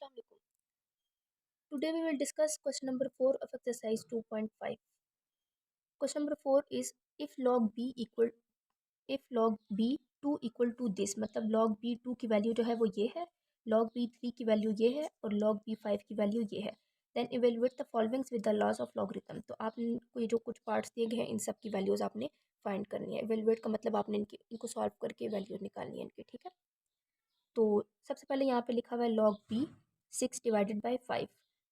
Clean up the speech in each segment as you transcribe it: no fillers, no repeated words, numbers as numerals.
Assalamu alaikum. Today we will discuss question number 4 of exercise 2.5. Question number 4 is if log b 2 equal to this, मतलब log b 2 की value जो है वो ये है, log b 3 की वैल्यू ये है और log b 5 की वैल्यू ये है, then evaluate the following with the laws of logarithm. तो आपको ये जो कुछ पार्ट्स दिए गए हैं इन सब की वैल्यूज़ आपने फाइंड करनी है. evaluate का मतलब आपने इनको सॉल्व करके वैल्यू निकालनी है इनकी, ठीक है. तो सबसे पहले यहाँ पे लिखा हुआ है log b 6 डिवाइडेड बाई 5.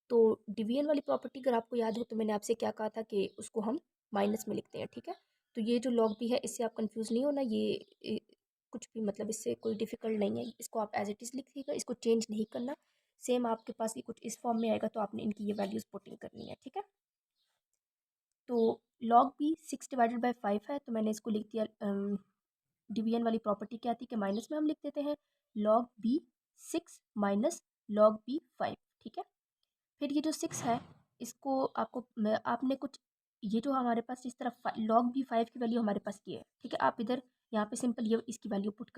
तो डिवीजन वाली प्रॉपर्टी अगर आपको याद हो तो मैंने आपसे क्या कहा था कि उसको हम माइनस में लिखते हैं, ठीक है. तो ये जो log b है इससे आप कंफ्यूज नहीं होना, ये कुछ भी मतलब इससे कोई डिफ़िकल्ट नहीं है. इसको आप एज इट इज़ लिखिएगा, इसको चेंज नहीं करना. सेम आपके पास ये कुछ इस फॉर्म में आएगा तो आपने इनकी ये वैल्यूज़ पुटिंग करनी है, ठीक है. तो log b 6 डिवाइडेड बाई 5 है तो मैंने इसको लिख दिया. डिवीजन वाली प्रॉपर्टी क्या थी कि माइनस में हम लिख देते हैं log b 6 minus log b 5, ठीक है. फिर ये जो 6 है इसको आपने कुछ ये जो हमारे पास इस तरफ log b 5 की वैल्यू हमारे पास ये है, ठीक है. आप इधर यहाँ पे सिंपल ये इसकी वैल्यू पुट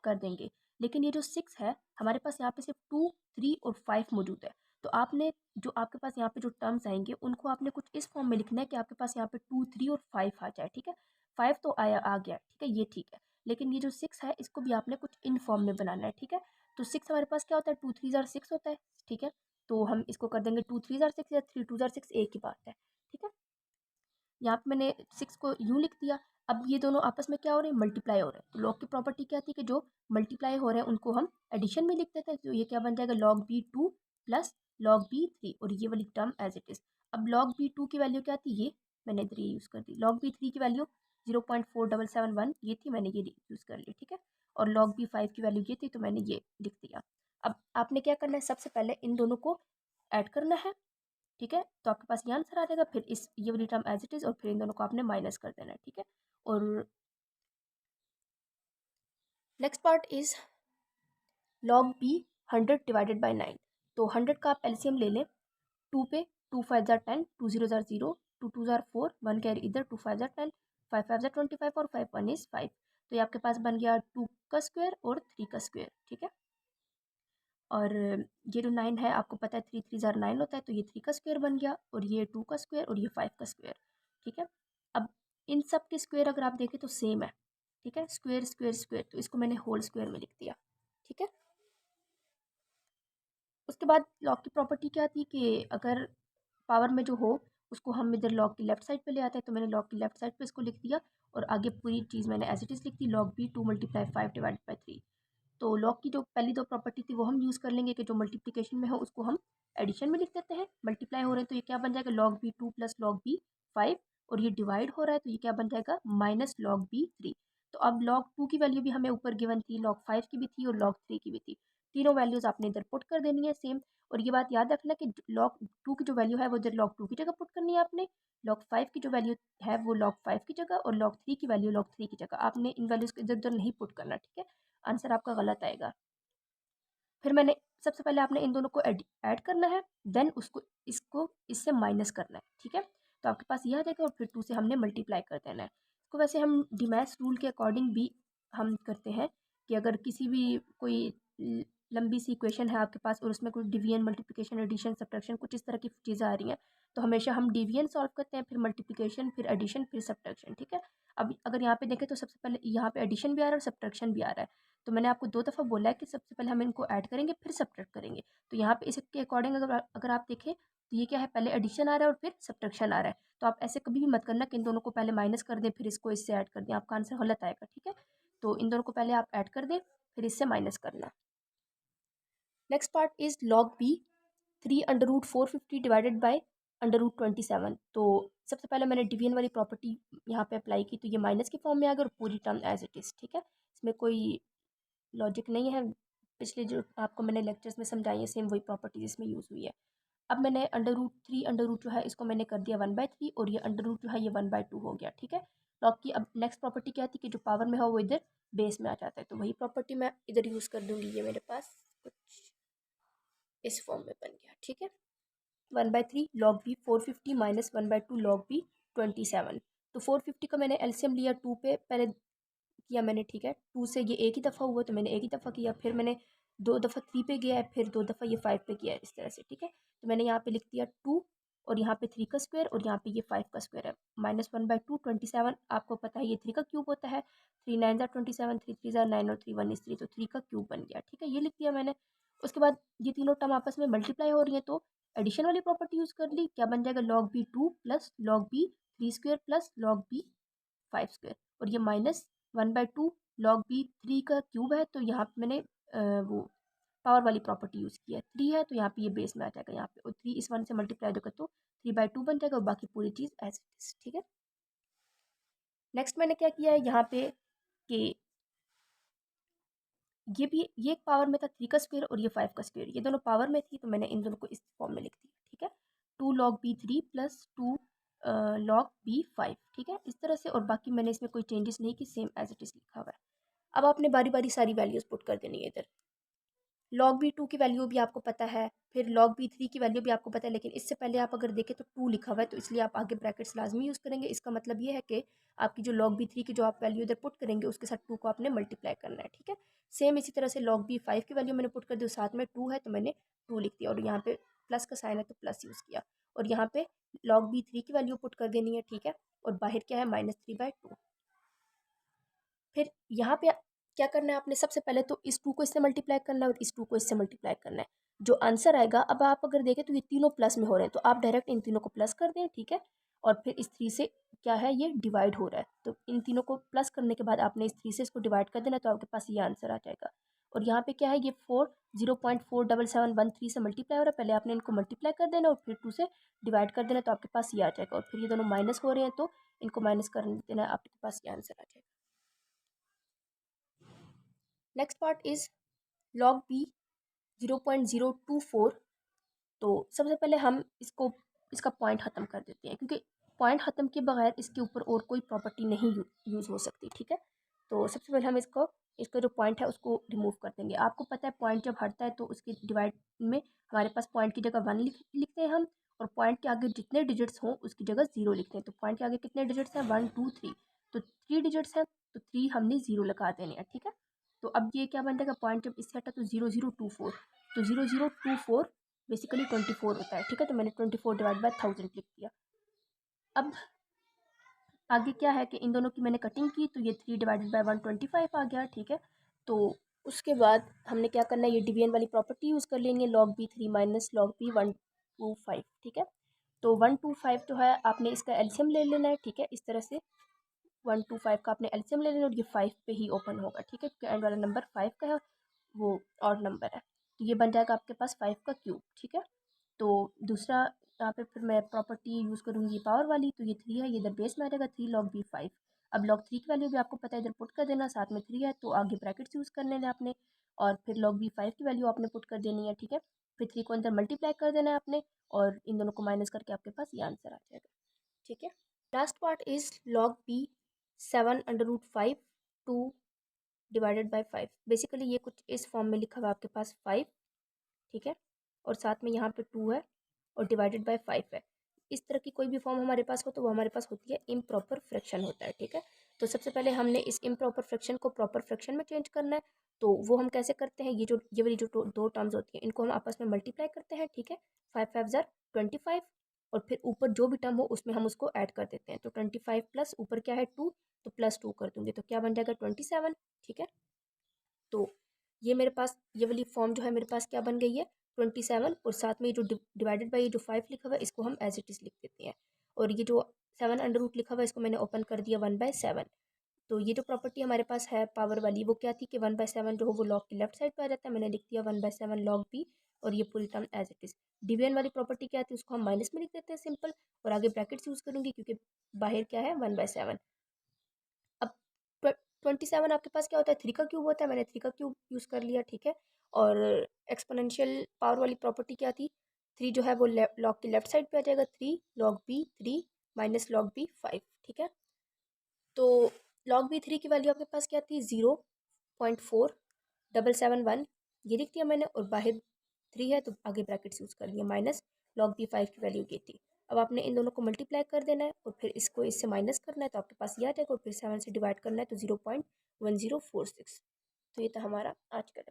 कर देंगे. लेकिन ये जो 6 है हमारे पास यहाँ पे सिर्फ 2, 3 और 5 मौजूद है. तो आपने जो आपके पास यहाँ पे जो टर्म्स आएंगे उनको आपने कुछ इस फॉर्म में लिखना है कि आपके पास यहाँ पे 2, 3 और 5 आ जाए, ठीक है. 5 तो आ गया, ठीक है, ये ठीक है. लेकिन ये जो 6 है इसको भी आपने कुछ इन फॉर्म में बनाना है, ठीक है. तो 6 हमारे पास क्या होता है, 2 3 ज़ार 6 होता है, ठीक है. तो हम इसको कर देंगे 2 3 ज़ार 6 या 3 2 ज़ार 6, एक ही बात है, ठीक है. यहाँ पे मैंने 6 को यूँ लिख दिया. अब ये दोनों आपस में क्या हो रहे हैं, मल्टीप्लाई हो रहे हैं. तो लॉग की प्रॉपर्टी क्या थी कि जो मल्टीप्लाई हो रहे हैं उनको हम एडिशन में लिख देते हैं. तो ये क्या बन जाएगा, log b 2 plus log b 3 और ये वाली टर्म एज इट इज़. अब log b 2 की वैल्यू क्या थी, ये मैंने इधर ये यूज़ कर दी. log b 3 की वैल्यू 0.4771 ये थी, मैंने ये यूज़ कर ली, ठीक है. और log b 5 की वैल्यू ये थी तो मैंने ये लिख दिया. अब आपने क्या करना है, सबसे पहले इन दोनों को ऐड करना है, ठीक है. तो आपके पास ये आंसर आ जाएगा. फिर इस ये वाली टर्म एज इट इज़ और फिर इन दोनों को आपने माइनस कर देना है, ठीक है. और next part is log b 100 divided by 9. तो 100 का आप एलसीएम ले लें. 2 पे 2 5 ज़ार 10, 2 0 ज़ार 0, 2 2 ज़ार 4, 1 कैरी इधर, 2 5 ज़ार 10, 5 5 ज़ार 25 और 5 1 इज़ 5. तो ये आपके पास बन गया 2 का स्क्वायर और 3 का स्क्वायर, ठीक है. और ये जो 9 है आपको पता है 3 3 ज़ार 9 होता है, तो ये 3 का स्क्वायर बन गया और ये 2 का स्क्वायर और ये 5 का स्क्वायर, ठीक है. अब इन सब के स्क्वायर अगर आप देखें तो सेम है, ठीक है. स्क्वायर स्क्वायर स्क्वायर, तो इसको मैंने होल स्क्वायर में लिख दिया, ठीक है. उसके बाद लॉग की प्रॉपर्टी क्या थी कि अगर पावर में जो हो उसको हम इधर लॉग की लेफ्ट साइड पे ले आते हैं. तो मैंने लॉग की लेफ्ट साइड पे इसको लिख दिया और आगे पूरी चीज़ मैंने एज इट इज़ लिख दी. log b 2 multiply 5 divided by 3. तो लॉग की जो पहली दो प्रॉपर्टी थी वो हम यूज़ कर लेंगे कि जो मल्टीप्लिकेशन में हो उसको हम एडिशन में लिख देते हैं. मल्टीप्लाई हो रहे हैं तो ये क्या बन जाएगा, log b 2 plus log b 5. और ये डिवाइड हो रहा है तो ये क्या बन जाएगा, माइनस log b 3. तो अब log 2 की वैल्यू भी हमें ऊपर गिवन थी, log 5 की भी थी और log 3 की भी थी. तीनों वैल्यूज़ आपने इधर पुट कर देनी है सेम. और ये बात याद रखना कि log 2 की जो वैल्यू है वो इधर log 2 की जगह पुट करनी है आपने. log 5 की जो वैल्यू है वो log 5 की जगह और log 3 की वैल्यू log 3 की जगह. आपने इन वैल्यूज़ को इधर उधर नहीं पुट करना, ठीक है. आंसर आपका गलत आएगा. फिर मैंने सबसे पहले आपने इन दोनों को ऐड करना है, देन उसको इसको इससे माइनस करना है, ठीक है. तो आपके पास ये आ जाएगा और फिर 2 से हमने मल्टीप्लाई कर देना है. इसको वैसे हम डिमैथ्स रूल के अकॉर्डिंग भी हम करते हैं कि अगर किसी भी कोई लंबी सी इक्वेशन है आपके पास और उसमें कुछ डिवीजन मल्टीप्लिकेशन एडिशन सब्ट्रैक्शन कुछ इस तरह की चीज़ें आ रही हैं तो हमेशा हम डिवीजन सॉल्व करते हैं, फिर मल्टीप्लिकेशन, फिर एडिशन, फिर सब्ट्रैक्शन, ठीक है. अब अगर यहाँ पे देखें तो सबसे पहले यहाँ पे एडिशन भी आ रहा है और सब्ट्रैक्शन भी आ रहा है. तो मैंने आपको 2 दफ़ा बोला है कि सबसे पहले हम इनको ऐड करेंगे फिर सब्ट्रैक्ट करेंगे. तो यहाँ पे इसके अकॉर्डिंग अगर आप देखें तो ये क्या है, पहले एडिशन आ रहा है और फिर सब्ट्रैक्शन आ रहा है. तो आप ऐसे कभी भी मत करना कि इन दोनों को पहले माइनस कर दें फिर इसको इससे ऐड कर दें, आपका आंसर गलत आएगा, ठीक है. तो इन दोनों को पहले आप ऐड कर दें फिर इससे माइनस करना. Next part is log b 3 under root 450 divided by under root 27. तो सबसे पहले मैंने डिवीजन वाली प्रॉपर्टी यहाँ पे अप्लाई की तो ये माइनस के फॉर्म में आ गया और पूरी टर्म एज इट इज़, ठीक है. इसमें कोई लॉजिक नहीं है. पिछले जो आपको मैंने लेक्चर्स में समझाई है सेम वही प्रॉपर्टी इसमें यूज़ हुई है. अब मैंने अंडर रूट 3 अंडर रूट जो है इसको मैंने कर दिया 1/3 और ये अंडर रूट जो है ये 1/2 हो गया, ठीक है. लॉग की अब नेक्स्ट प्रॉपर्टी क्या थी कि जो पावर में हो वो इधर बेस में आ जाता है. तो वही प्रॉपर्टी मैं इधर यूज़ कर दूँगी. ये मेरे पास कुछ इस फॉर्म में बन गया, ठीक है. 1/3 log b 450 minus 1/2 log b 27. तो 450 का मैंने एलसीएम लिया 2 पे पहले किया मैंने, ठीक है. 2 से ये एक ही दफ़ा हुआ तो मैंने एक ही दफ़ा किया. फिर मैंने दो दफ़ा 3 पे गया है, फिर 2 दफ़ा ये 5 पे गया है, इस तरह से, ठीक है। तो मैंने यहाँ पे लिख दिया 2 और यहाँ पे 3 का स्क्वायर और यहाँ पे ये 5 का स्क्वायर है। -1/2 27, आपको पता है ये 3 का क्यूब होता है। 3 9 ज़ा 27, 3 3 ज़ा 9 और 3 1 इज़ 3, तो 3 का क्यूब बन गया, ठीक है। ये लिख दिया मैंने। उसके बाद ये तीनों टर्म आपस में मल्टीप्लाई हो रही है, तो एडिशन वाली प्रॉपर्टी यूज़ कर ली। क्या बन जाएगा, log b 2 plus log b 3 square plus log b 5 square, और ये -1/2 log b 3 का क्यूब है, तो यहाँ पे मैंने वो पावर वाली प्रॉपर्टी यूज़ की है। 3 है तो यहाँ पे ये बेस में आ जाएगा यहाँ पे, और 3 इस 1 से मल्टीप्लाई होगा तो 3/2 बन जाएगा, और बाकी पूरी चीज़ एज इट इज, ठीक है। नेक्स्ट मैंने क्या किया है यहाँ पे कि ये एक पावर में था 3 का स्क्वायर और ये 5 का स्क्वायर, ये दोनों पावर में थी, तो मैंने इन दोनों को इस फॉर्म में लिख दिया, ठीक है। 2 log b 3 plus 2 log b 5, ठीक है, इस तरह से। और बाकी मैंने इसमें कोई चेंजेस नहीं की, सेम एज इट इज़ लिखा हुआ है। अब आपने बारी बारी सारी वैल्यूज़ पुट कर देनी है इधर। log b 2 की वैल्यू भी आपको पता है, फिर log b 3 की वैल्यू भी आपको पता है, लेकिन इससे पहले आप अगर देखें तो 2 लिखा हुआ है, तो इसलिए आप आगे ब्रैकेट्स लाजमी यूज़ करेंगे। इसका मतलब ये है कि आपकी जो log b 3 की जो आप वैल्यू इधर पुट करेंगे उसके साथ 2 को आपने मल्टीप्लाई करना है, ठीक है। सेम इसी तरह से log b 5 की वैल्यू मैंने पुट कर दी, साथ में 2 है तो मैंने 2 लिख दिया, और यहाँ पे प्लस का साइन है तो प्लस यूज़ किया, और यहाँ पे log b 3 की वैल्यू पुट कर देनी है, ठीक है। और बाहर क्या है, -3/2। फिर यहाँ पे क्या करना है आपने, सबसे पहले तो इस 2 को इससे मल्टीप्लाई करना है और इस 2 को इससे मल्टीप्लाई करना है। जो आंसर आएगा, अब आप अगर देखें तो ये तीनों प्लस में हो रहे हैं, तो आप डायरेक्ट इन तीनों को प्लस कर दें, ठीक है। और फिर इस 3 से क्या है, ये डिवाइड हो रहा है, तो इन तीनों को प्लस करने के बाद आपने इस 3 से इसको डिवाइड कर देना, तो आपके पास ये आंसर आ जाएगा। और यहाँ पे क्या है, ये 0.47713 से मल्टीप्लाई हो रहा है, पहले आपने इनको मल्टीप्लाई कर देना और फिर 2 से डिवाइड कर देना, तो आपके पास ये आ जाएगा। और फिर ये दोनों माइनस हो रहे हैं, तो इनको माइनस कर देना, आपके पास ये आंसर आ जाएगा। Next part is log b 0.024। तो सबसे पहले हम इसका पॉइंट ख़त्म कर देते हैं, क्योंकि पॉइंट ख़त्म के बगैर इसके ऊपर और कोई प्रॉपर्टी नहीं यूज़ हो सकती, ठीक है। तो सबसे पहले हम इसका जो पॉइंट है उसको रिमूव कर देंगे। आपको पता है पॉइंट जब हटता है तो उसके डिवाइड में हमारे पास पॉइंट की जगह 1 लिखते हैं हम, और पॉइंट के आगे जितने डिजिट्स हों उसकी जगह 0 लिखते हैं। तो पॉइंट के आगे कितने डिजिट्स हैं, 1 2 3, तो 3 डिजिट्स हैं, तो 3 हमने 0 लगा देने हैं, ठीक है। तो अब ये क्या बन जाएगा, पॉइंट जब इससे हटा तो 0024, तो 0024 बेसिकली 24 होता है, ठीक है। तो मैंने 24 डिवाइड बाय 1000 लिख दिया। अब आगे क्या है कि इन दोनों की मैंने कटिंग की, तो ये 3 डिवाइडेड बाय 125 आ गया, ठीक है। तो उसके बाद हमने क्या करना है, ये डिवीजन वाली प्रॉपर्टी यूज़ कर लेंगे, log b 3 minus log b 125, ठीक है। तो 125 जो है आपने इसका एलसीएम ले लेना है, ठीक है, इस तरह से 125 का आपने एलसीएम ले लेना, और ये 5 पे ही ओपन होगा, ठीक है, क्योंकि एंड वाला नंबर 5 का है, वो ऑड नंबर है, तो ये बन जाएगा आपके पास 5 का क्यूब, ठीक है। तो दूसरा यहाँ पे फिर मैं प्रॉपर्टी यूज़ करूँगी पावर वाली, तो ये 3 है, ये इधर बेस में आ जाएगा 3 log b 5। अब log 3 की वैल्यू भी आपको पता है, इधर पुट कर देना, साथ में 3 है तो आगे ब्रैकेट्स यूज़ करने हैं आपने, और फिर log b 5 की वैल्यू आपने पुट कर देनी है, ठीक है। फिर 3 को अंदर मल्टीप्लाई कर देना है आपने, और इन दोनों को माइनस करके आपके पास ये आंसर आ जाएगा, ठीक है। Last part is log b 7/5 2 divided by 5। Basically ये कुछ इस फॉर्म में लिखा हुआ है आपके पास 5, ठीक है, और साथ में यहाँ पे 2 है और डिवाइडेड बाय 5 है। इस तरह की कोई भी फॉर्म हमारे पास हो तो वो हमारे पास होती है इम्प्रॉपर फ्रैक्शन होता है, ठीक है। तो सबसे पहले हमने इस इम्प्रॉपर फ्रैक्शन को प्रॉपर फ्रैक्शन में चेंज करना है। तो वो हम कैसे करते हैं, ये वाली जो दो टर्म्स होती हैं इनको हम आपस में मल्टीप्लाई करते हैं, ठीक है। 5 5 ज़ार 25, और फिर ऊपर जो भी टर्म हो उसमें हम उसको ऐड कर देते हैं। तो 25 प्लस ऊपर क्या है 2, तो प्लस 2 कर दूंगे, तो क्या बन जाएगा 27, ठीक है। तो ये मेरे पास ये वाली फॉर्म जो है मेरे पास क्या बन गई है 27, और साथ में ये जो डिवाइडेड बाई ये जो 5 लिखा हुआ है इसको हम एज इट इज़ लिख देते हैं, और ये जो 7 अंडर रूट लिखा हुआ है इसको मैंने ओपन कर दिया 1/7। तो ये जो प्रॉपर्टी हमारे पास है पावर वाली वो क्या थी कि 1/7 जो हो वो लॉग की लेफ्ट साइड पे आ जाता है, मैंने लिख दिया 1/7 log b, और ये पूरी term as it is. Division वाली प्रॉपर्टी क्या थी उसको हम माइनस में लिख देते हैं सिंपल, और आगे ब्रैकेट्स यूज़ करूँगी क्योंकि बाहर क्या है 1/7। अब 27 आपके पास क्या होता है, 3 का क्यूब होता है, मैंने 3 का क्यूब यूज़ कर लिया, ठीक है। और एक्सपोनेंशियल पावर वाली प्रॉपर्टी क्या थी, 3 जो है वो लॉग की लेफ्ट साइड पे आ जाएगा, 3 log b 3 minus log b 5, ठीक है। तो log b 3 की वैल्यू आपके पास क्या थी 0.4771, ये लिख दिया मैंने, और बाहर 3 है तो आगे ब्रैकेट्स यूज़ कर लिया, माइनस log b 5 की वैल्यू ये थी। अब आपने इन दोनों को मल्टीप्लाई कर देना है और फिर इसको इससे माइनस करना है, तो आपके पास ये आ जाएगा, और फिर 7 से डिवाइड करना है तो 0.1046। तो ये था हमारा आज का